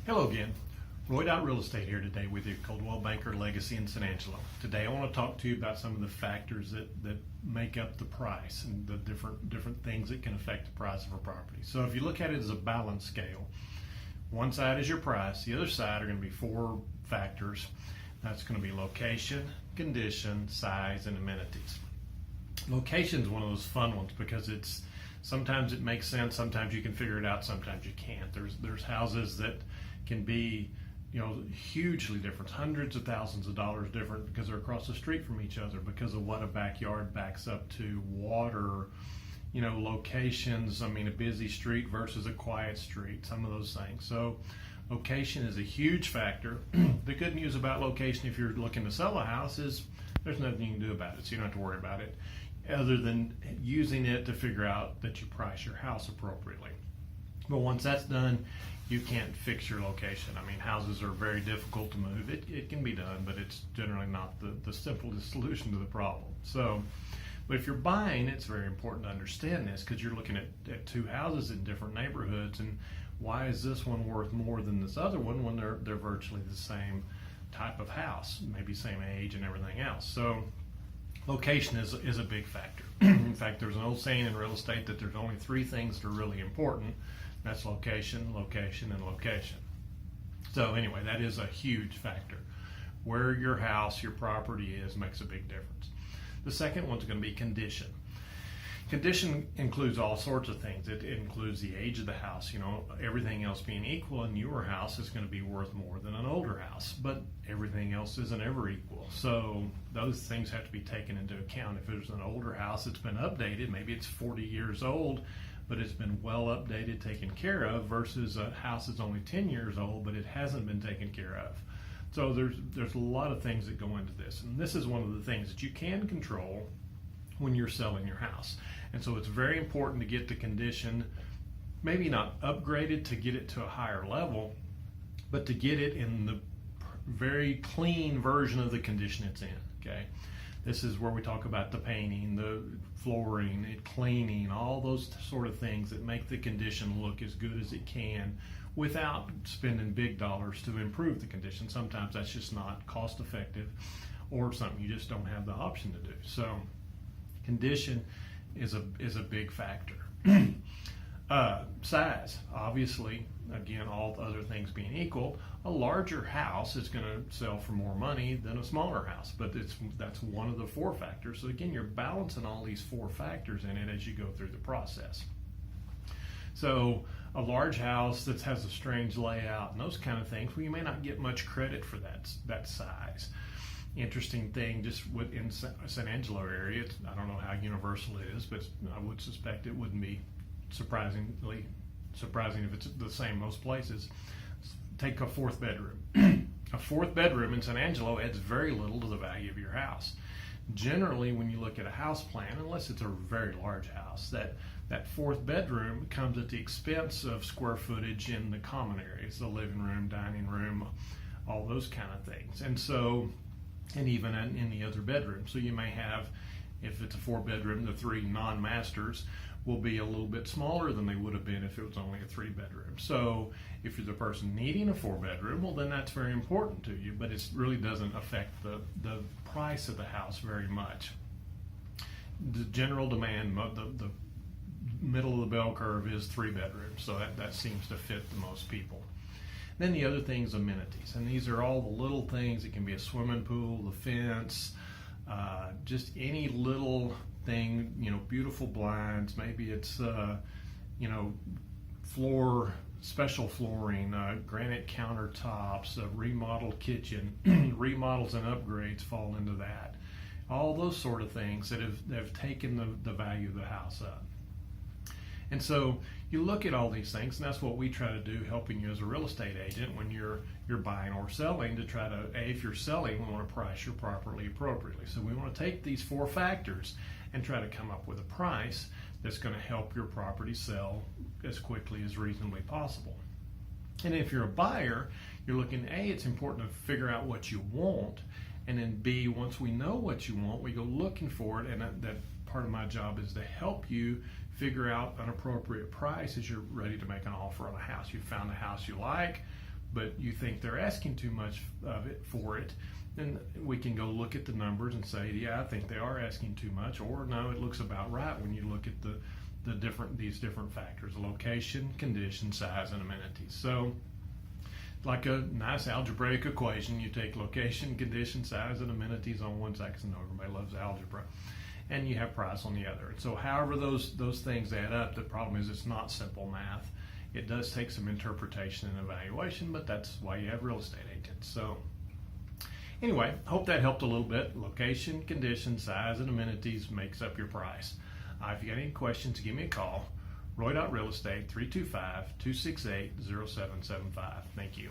Hello again, Roy.RealEstate here today with you, Coldwell Banker Legacy in San Angelo. Today I want to talk to you about some of the factors that make up the price and the different things that can affect the price of a property. So if you look at it as a balance scale, one side is your price, the other side are going to be four factors. That's going to be location, condition, size, and amenities. Location is one of those fun ones because sometimes it makes sense, sometimes you can figure it out, sometimes you can't. There's houses that can be, hugely different, hundreds of thousands of dollars different because they're across the street from each other, because of what a backyard backs up to, water, locations. I mean, a busy street versus a quiet street, some of those things. So location is a huge factor. The good news about location, if you're looking to sell a house, is there's nothing you can do about it, so you don't have to worry about it, other than using it to figure out that you price your house appropriately. But once that's done, you can't fix your location. I mean, houses are very difficult to move. It can be done, but it's generally not the simplest solution to the problem. So, but if you're buying, it's very important to understand this, because you're looking at two houses in different neighborhoods, and why is this one worth more than this other one when they're virtually the same type of house, maybe same age and everything else. So location is a big factor. In fact, there's an old saying in real estate that there's only three things that are really important. That's location, location, and location. So anyway, that is a huge factor. Where your house, your property is, makes a big difference. The second one's going to be condition. Condition includes all sorts of things. It includes the age of the house. Everything else being equal, a newer house is going to be worth more than an older house, but everything else isn't ever equal. So those things have to be taken into account. If there's an older house that's been updated, maybe it's 40 years old, but it's been well updated, taken care of, versus a house that's only 10 years old, but it hasn't been taken care of. So there's a lot of things that go into this, and this is one of the things that you can control when you're selling your house. And so it's very important to get the condition, maybe not upgraded to get it to a higher level, but to get it in the very clean version of the condition it's in, okay? This is where we talk about the painting, the flooring, cleaning, all those sort of things that make the condition look as good as it can without spending big dollars to improve the condition. Sometimes that's just not cost effective, or something you just don't have the option to do. So condition is a big factor. Size, obviously, again, all other things being equal, a larger house is going to sell for more money than a smaller house, but that's one of the four factors. So again, you're balancing all these four factors in it as you go through the process. So a large house that has a strange layout and those kind of things, well, you may not get much credit for that size. Interesting thing, just in San Angelo area, I don't know how universal it is, but I would suspect it wouldn't be surprising if it's the same most places. Take a fourth bedroom. A fourth bedroom in San Angelo adds very little to the value of your house. Generally, when you look at a house plan, unless it's a very large house, that fourth bedroom comes at the expense of square footage in the common areas, the living room, dining room, all those kind of things. And even in the other bedroom. So you may have, if it's a four bedroom, the three non-masters will be a little bit smaller than they would have been if it was only a three bedroom. So if you're the person needing a four bedroom, well, then that's very important to you, but it really doesn't affect the price of the house very much. The general demand, the middle of the bell curve is three bedrooms, so that seems to fit the most people. Then the other things, amenities, and these are all the little things. It can be a swimming pool, the fence, just any little thing, beautiful blinds, maybe it's, special flooring, granite countertops, a remodeled kitchen, remodels and upgrades fall into that. All those sort of things that have taken the value of the house up. And so you look at all these things, and that's what we try to do, helping you as a real estate agent when you're buying or selling, to try to, if you're selling, we want to price your property appropriately. So we want to take these four factors and try to come up with a price that's going to help your property sell as quickly as reasonably possible. And if you're a buyer, you're looking, A, it's important to figure out what you want, and then B, once we know what you want, we go looking for it, and that part of my job is to help you figure out an appropriate price as you're ready to make an offer on a house. You found a house you like, but you think they're asking too much of it for it, then we can go look at the numbers and say, yeah, I think they are asking too much, or no, it looks about right when you look at these different factors: location, condition, size, and amenities. So, like a nice algebraic equation, you take location, condition, size, and amenities on one side, because I know everybody loves algebra, and you have price on the other. So however those things add up, the problem is it's not simple math. It does take some interpretation and evaluation, but that's why you have real estate agents. So anyway, hope that helped a little bit. Location, condition, size, and amenities makes up your price. If you got any questions, give me a call. Roy.RealEstate, 325-268-0775. Thank you.